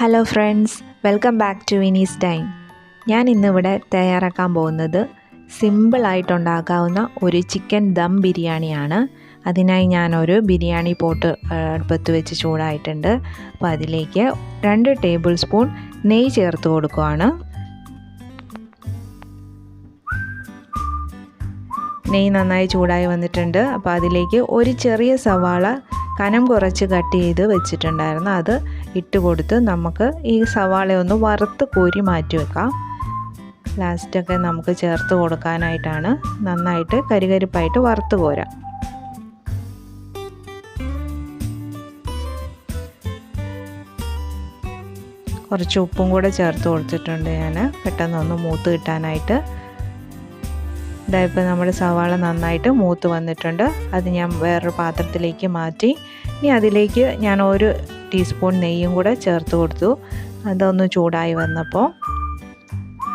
Hello friends, welcome back to Vinisdine. ഞാൻ ഇന്നിവിടെ തയ്യാറാക്കാൻ പോകുന്നത് സിമ്പിളായിട്ടുണ്ടാക്കാവുന്ന ഒരു ചിക്കൻ ദം ബിരിയാണിയാണ്. അതിനായി ഞാനൊരു ബിരിയാണി പോട്ട് അടുപ്പത്ത് വെച്ച് ചൂടായിട്ടുണ്ട്. അപ്പോൾ അതിലേക്ക് 2 ടേബിൾ സ്പൂൺ നെയ്യ് ചേർത്ത് കൊടുക്കുകയാണ്. നെയ്യ് നന്നായി ചൂടായി വന്നിട്ടുണ്ട്. അപ്പോൾ അതിലേക്ക് ഒരു ചെറിയ സവാള കനം കുറച്ച് കട്ട് ചെയ്ത് വെച്ചിട്ടുണ്ടായിരുന്നു. അത് ഇട്ട് കൊടുത്ത് നമുക്ക് ഈ സവാളയൊന്ന് വറുത്ത് കോരി മാറ്റി വെക്കാം. ലാസ്റ്റൊക്കെ നമുക്ക് ചേർത്ത് കൊടുക്കാനായിട്ടാണ്. നന്നായിട്ട് കരികരിപ്പായിട്ട് വറുത്ത് കോരാം. കുറച്ച് ഉപ്പും കൂടെ ചേർത്ത് കൊടുത്തിട്ടുണ്ട് ഞാൻ, പെട്ടെന്നൊന്ന് മൂത്ത് കിട്ടാനായിട്ട്. ഇതായപ്പോൾ നമ്മുടെ സവാള നന്നായിട്ട് മൂത്ത് വന്നിട്ടുണ്ട്. അത് ഞാൻ വേറൊരു പാത്രത്തിലേക്ക് മാറ്റി. ഇനി അതിലേക്ക് ഞാൻ 1 ടീസ്പൂൺ നെയ്യും കൂടെ ചേർത്ത് കൊടുത്തു. അതൊന്ന് ചൂടായി വന്നപ്പോൾ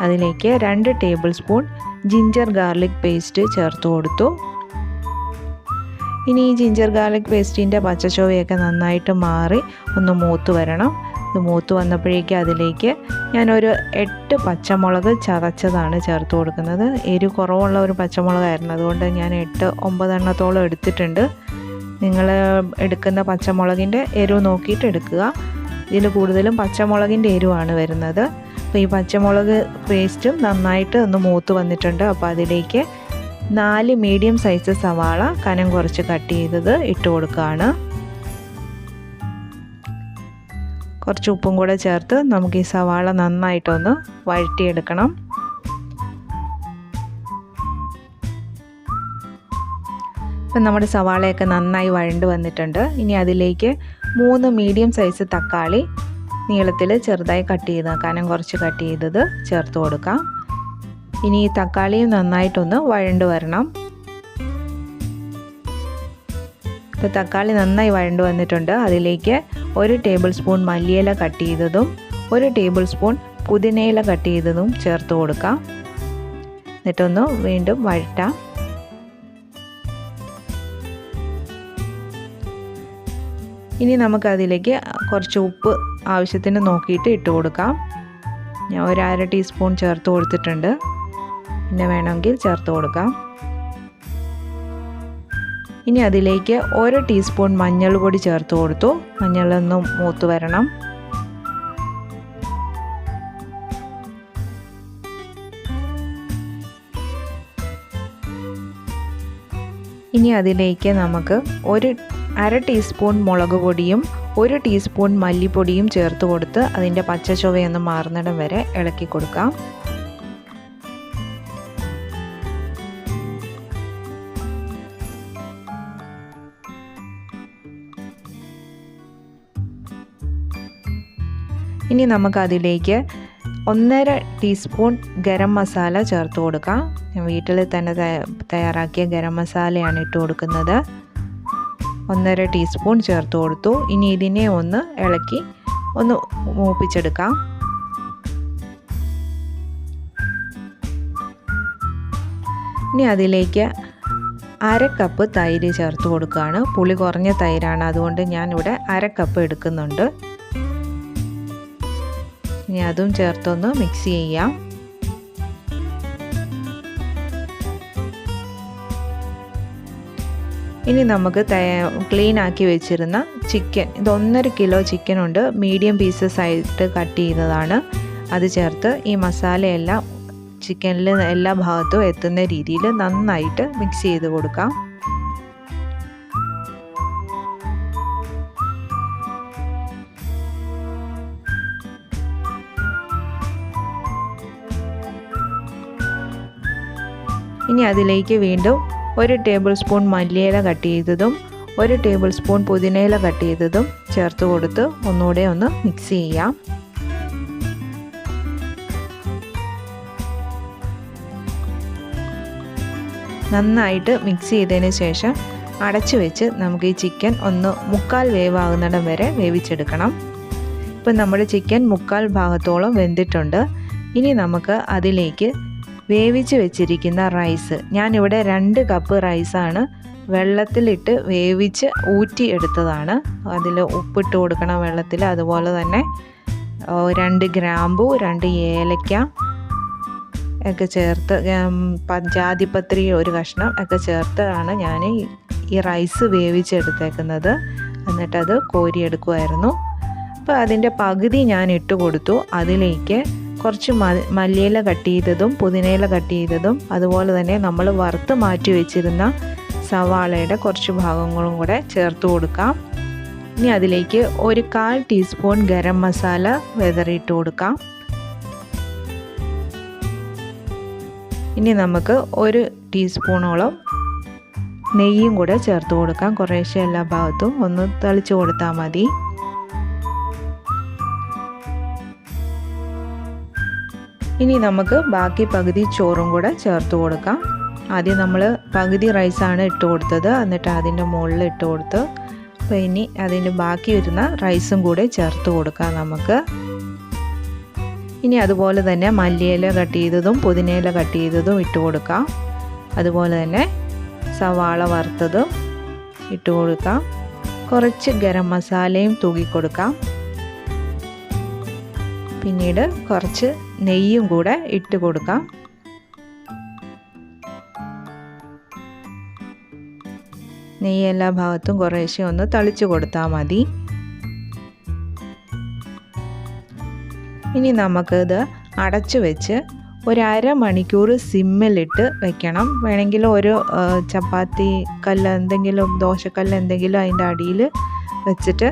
അതിലേക്ക് 2 table spoon ginger garlic paste ചേർത്ത് കൊടുത്തു. ഇനി ഈ ജിഞ്ചർ ഗാർലിക് പേസ്റ്റിൻ്റെ പച്ചച്ചുവയൊക്കെ നന്നായിട്ട് മാറി ഒന്ന് മൂത്ത് വരണം. ഇത് മൂത്ത് വന്നപ്പോഴേക്കും അതിലേക്ക് ഞാനൊരു 8 പച്ചമുളക് ചതച്ചതാണ് ചേർത്ത് കൊടുക്കുന്നത്. എരിവ് കുറവുള്ള ഒരു പച്ചമുളകായിരുന്നു, അതുകൊണ്ട് ഞാൻ 8-9 എണ്ണത്തോളം എടുത്തിട്ടുണ്ട്. നിങ്ങൾ എടുക്കുന്ന പച്ചമുളകിൻ്റെ എരിവ് നോക്കിയിട്ട് എടുക്കുക. ഇതിൽ കൂടുതലും പച്ചമുളകിൻ്റെ എരിവാണ് വരുന്നത്. അപ്പോൾ ഈ പച്ചമുളക് പേസ്റ്റും നന്നായിട്ട് ഒന്ന് മൂത്ത് വന്നിട്ടുണ്ട്. അപ്പോൾ അതിലേക്ക് 4 മീഡിയം സൈസ് സവാള കനം കുറച്ച് കട്ട് ചെയ്തത് ഇട്ട് കൊടുക്കുകയാണ്. കുറച്ച് ഉപ്പും കൂടെ ചേർത്ത് നമുക്ക് ഈ സവാള നന്നായിട്ടൊന്ന് വഴറ്റിയെടുക്കണം. ഇപ്പം നമ്മുടെ സവാളയൊക്കെ നന്നായി വഴണ്ട് വന്നിട്ടുണ്ട്. ഇനി അതിലേക്ക് 3 മീഡിയം സൈസ് തക്കാളി നീളത്തിൽ ചെറുതായി കട്ട് ചെയ്ത് കനം കുറച്ച് കട്ട് ചെയ്തത് ചേർത്ത് കൊടുക്കാം. ഇനി ഈ തക്കാളിയും നന്നായിട്ടൊന്ന് വഴണ്ട് വരണം. ഇപ്പോൾ തക്കാളി നന്നായി വഴണ്ട് വന്നിട്ടുണ്ട്. അതിലേക്ക് 1 ടേബിൾ സ്പൂൺ മല്ലിയില കട്ട് ചെയ്തതും 1 ടേബിൾ സ്പൂൺ പുതിനയില കട്ട് ചെയ്തതും ചേർത്ത് കൊടുക്കാം. എന്നിട്ടൊന്ന് വീണ്ടും വഴറ്റാം. ഇനി നമുക്കതിലേക്ക് കുറച്ച് ഉപ്പ് ആവശ്യത്തിന് നോക്കിയിട്ട് ഇട്ട് കൊടുക്കാം. ഞാൻ 1/2 ടീസ്പൂൺ ചേർത്ത് കൊടുത്തിട്ടുണ്ട്. പിന്നെ വേണമെങ്കിൽ ചേർത്ത് കൊടുക്കാം. ഇനി അതിലേക്ക് 1 ടീസ്പൂൺ മഞ്ഞൾപ്പൊടി ചേർത്ത് കൊടുത്തു. മഞ്ഞളൊന്ന് മൂത്ത് വരണം. ഇനി അതിലേക്ക് നമുക്ക് 1/2 ടീസ്പൂൺ മുളക് പൊടിയും 1 ടീസ്പൂൺ മല്ലിപ്പൊടിയും ചേർത്ത് കൊടുത്ത് അതിൻ്റെ പച്ചച്ചുവയൊന്ന് മാറുന്നിടം വരെ ഇളക്കി കൊടുക്കാം. ഇനി നമുക്കതിലേക്ക് 1/2 ടീസ്പൂൺ ഗരം മസാല ചേർത്ത് കൊടുക്കാം. ഞാൻ വീട്ടിൽ തന്നെ തയ്യാറാക്കിയ ഗരം മസാലയാണ് ഇട്ട് കൊടുക്കുന്നത്. 1/2 ടീസ്പൂൺ ചേർത്ത് കൊടുത്തു. ഇനി ഇതിനെ ഒന്ന് ഇളക്കി ഒന്ന് മൂപ്പിച്ചെടുക്കാം. ഇനി അതിലേക്ക് 1/2 കപ്പ് തൈര് ചേർത്ത് കൊടുക്കുകയാണ്. പുളി കുറഞ്ഞ തൈരാണ്, അതുകൊണ്ട് ഞാനിവിടെ 1/2 കപ്പ് എടുക്കുന്നുണ്ട്. ഇനി അതും ചേർത്തൊന്ന് മിക്സ് ചെയ്യാം. ഇനി നമുക്ക് ക്ലീൻ ആക്കി വെച്ചിരുന്ന ചിക്കൻ, ഇത് 1.5 കിലോ ചിക്കൻ ഉണ്ട്, മീഡിയം പീസസ് ആയിട്ട് കട്ട് ചെയ്തതാണ്. അത് ചേർത്ത് ഈ മസാലയെല്ലാം ചിക്കനിൽ എല്ലാ ഭാഗത്തും എത്തുന്ന രീതിയിൽ നന്നായിട്ട് മിക്സ് ചെയ്ത് കൊടുക്കാം. ഇനി അതിലേക്ക് വീണ്ടും 1 ടേബിൾ സ്പൂൺ മല്ലിയില കട്ട് ചെയ്തതും 1 ടേബിൾ സ്പൂൺ പുതിനയില കട്ട് ചെയ്തതും ചേർത്ത് കൊടുത്ത് ഒന്നുകൂടെ ഒന്ന് മിക്സ് ചെയ്യാം. നന്നായിട്ട് മിക്സ് ചെയ്തതിന് ശേഷം അടച്ചു വെച്ച് നമുക്ക് ഈ ചിക്കൻ ഒന്ന് 1/4 വേവാകുന്നിടം വരെ വേവിച്ചെടുക്കണം. ഇപ്പം നമ്മുടെ ചിക്കൻ 1/4 ഭാഗത്തോളം വെന്തിട്ടുണ്ട്. ഇനി നമുക്ക് അതിലേക്ക് വേവിച്ച് വെച്ചിരിക്കുന്ന റൈസ്, ഞാനിവിടെ 2 കപ്പ് റൈസാണ് വെള്ളത്തിലിട്ട് വേവിച്ച് ഊറ്റി എടുത്തതാണ്. അതിൽ ഉപ്പിട്ട് കൊടുക്കണം വെള്ളത്തിൽ. അതുപോലെ തന്നെ 2 ഗ്രാമ്പു, 2 ഏലക്ക ഒക്കെ ചേർത്ത്, ജാതിപത്രി ഒരു കഷ്ണം ഒക്കെ ചേർത്താണ് ഞാൻ ഈ റൈസ് വേവിച്ചെടുത്തേക്കുന്നത്. എന്നിട്ടത് കോരിയെടുക്കുമായിരുന്നു. അപ്പോൾ അതിൻ്റെ പകുതി ഞാൻ ഇട്ട് കൊടുത്തു. അതിലേക്ക് കുറച്ച് മല്ലിയില കട്ട് ചെയ്തതും പുതിനയില കട്ട് ചെയ്തതും അതുപോലെ തന്നെ നമ്മൾ വറുത്ത് മാറ്റി വെച്ചിരുന്ന സവാളയുടെ കുറച്ച് ഭാഗങ്ങളും കൂടെ ചേർത്ത് കൊടുക്കാം. ഇനി അതിലേക്ക് 1/4 ടീസ്പൂൺ ഗരം മസാല വിതറിയിട്ട് കൊടുക്കാം. ഇനി നമുക്ക് 1 ടീസ്പൂണോളം നെയ്യും കൂടെ ചേർത്ത് കൊടുക്കാം. കുറേശ്ശെ എല്ലാ ഭാഗത്തും ഒന്ന് തളിച്ച് കൊടുത്താൽ മതി. ഇനി നമുക്ക് ബാക്കി പകുതി ചോറും കൂടെ ചേർത്ത് കൊടുക്കാം. ആദ്യം നമ്മൾ പകുതി റൈസാണ് ഇട്ട് കൊടുത്തത്, എന്നിട്ട് അതിൻ്റെ മുകളിൽ ഇട്ട് കൊടുത്ത്. അപ്പോൾ ഇനി അതിന് ബാക്കി വരുന്ന റൈസും കൂടെ ചേർത്ത് കൊടുക്കാം നമുക്ക്. ഇനി അതുപോലെ തന്നെ മല്ലിയില കട്ട് ചെയ്തതും പുതിനയില കട്ട് ചെയ്തതും ഇട്ട് കൊടുക്കാം. അതുപോലെ തന്നെ സവാള വറുത്തതും ഇട്ട് കൊടുക്കാം. കുറച്ച് ഗരം മസാലയും തൂക്കി കൊടുക്കാം. പിന്നീട് കുറച്ച് നെയ്യും കൂടെ ഇട്ട് കൊടുക്കാം. നെയ്യ് എല്ലാ ഭാഗത്തും കുറേശ്ശെ ഒന്ന് തളിച്ച് കൊടുത്താൽ മതി. ഇനി നമുക്കിത് അടച്ചു വെച്ച് 1/2 മണിക്കൂർ സിമ്മിലിട്ട് വെക്കണം. വേണമെങ്കിൽ ഒരു ചപ്പാത്തി കല്ല് എന്തെങ്കിലും ദോശക്കല്ല് എന്തെങ്കിലും അതിൻ്റെ അടിയിൽ വെച്ചിട്ട്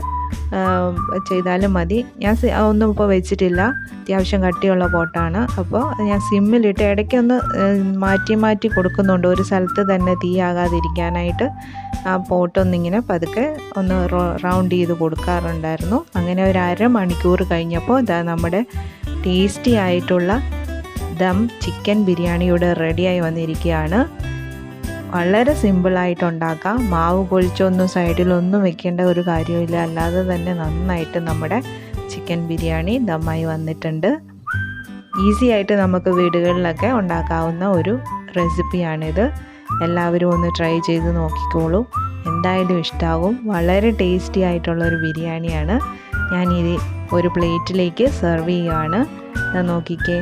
ചെയ്താലും മതി. ഞാൻ ഒന്നും ഇപ്പോൾ വെച്ചിട്ടില്ല, അത്യാവശ്യം കട്ടിയുള്ള പോട്ടാണ്. അപ്പോൾ ഞാൻ സിമ്മിലിട്ട് ഇടയ്ക്കൊന്ന് മാറ്റി കൊടുക്കുന്നുണ്ട്, ഒരു സ്ഥലത്ത് തന്നെ തീയാകാതിരിക്കാനായിട്ട്. ആ പോട്ടൊന്നിങ്ങനെ പതുക്കെ ഒന്ന് റൗണ്ട് ചെയ്ത് കൊടുക്കാറുണ്ടായിരുന്നു. അങ്ങനെ 1/2 മണിക്കൂർ കഴിഞ്ഞപ്പോൾ ഇതാ നമ്മുടെ ടേസ്റ്റി ആയിട്ടുള്ള ദം ചിക്കൻ ബിരിയാണി ഇവിടെ റെഡിയായി വന്നിരിക്കുകയാണ്. വളരെ സിമ്പിളായിട്ട് ഉണ്ടാക്കാം. മാവ് പൊളിച്ചൊന്നും സൈഡിലൊന്നും വെക്കേണ്ട ഒരു കാര്യമില്ല, അല്ലാതെ തന്നെ നന്നായിട്ട് നമ്മുടെ ചിക്കൻ ബിരിയാണി ദമ്മായി വന്നിട്ടുണ്ട്. ഈസി ആയിട്ട് നമുക്ക് വീടുകളിലൊക്കെ ഉണ്ടാക്കാവുന്ന ഒരു റെസിപ്പിയാണിത്. എല്ലാവരും ഒന്ന് ട്രൈ ചെയ്ത് നോക്കിക്കോളൂ, എന്തായാലും ഇഷ്ടമാകും. വളരെ ടേസ്റ്റി ആയിട്ടുള്ളൊരു ബിരിയാണിയാണ്. ഞാനിത് ഒരു പ്ലേറ്റിലേക്ക് സെർവ് ചെയ്യുകയാണ്. നോക്കിക്കേ,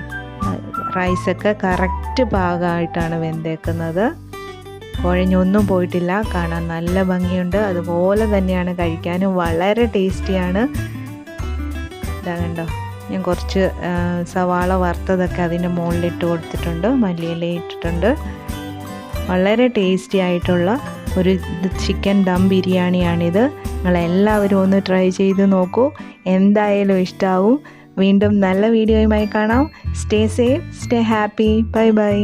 റൈസൊക്കെ കറക്റ്റ് പാകമായിട്ടാണ് വെന്തേക്കുന്നത്. കുഴഞ്ഞൊന്നും പോയിട്ടില്ല, കാണാൻ നല്ല ഭംഗിയുണ്ട്. അതുപോലെ തന്നെയാണ് കഴിക്കാനും വളരെ ടേസ്റ്റിയാണ്. ഇതാ കണ്ടോ, ഞാൻ കുറച്ച് സവാള വറുത്തതൊക്കെ അതിൻ്റെ മുകളിലിട്ട് കൊടുത്തിട്ടുണ്ട്, മല്ലിയില ഇട്ടിട്ടുണ്ട്. വളരെ ടേസ്റ്റി ആയിട്ടുള്ള ഒരു ചിക്കൻ ദം ബിരിയാണിയാണിത്. നിങ്ങളെല്ലാവരും ഒന്ന് ട്രൈ ചെയ്ത് നോക്കൂ, എന്തായാലും ഇഷ്ടമാവും. വീണ്ടും നല്ല വീഡിയോയുമായി കാണാം. Stay safe, stay happy. Bye bye.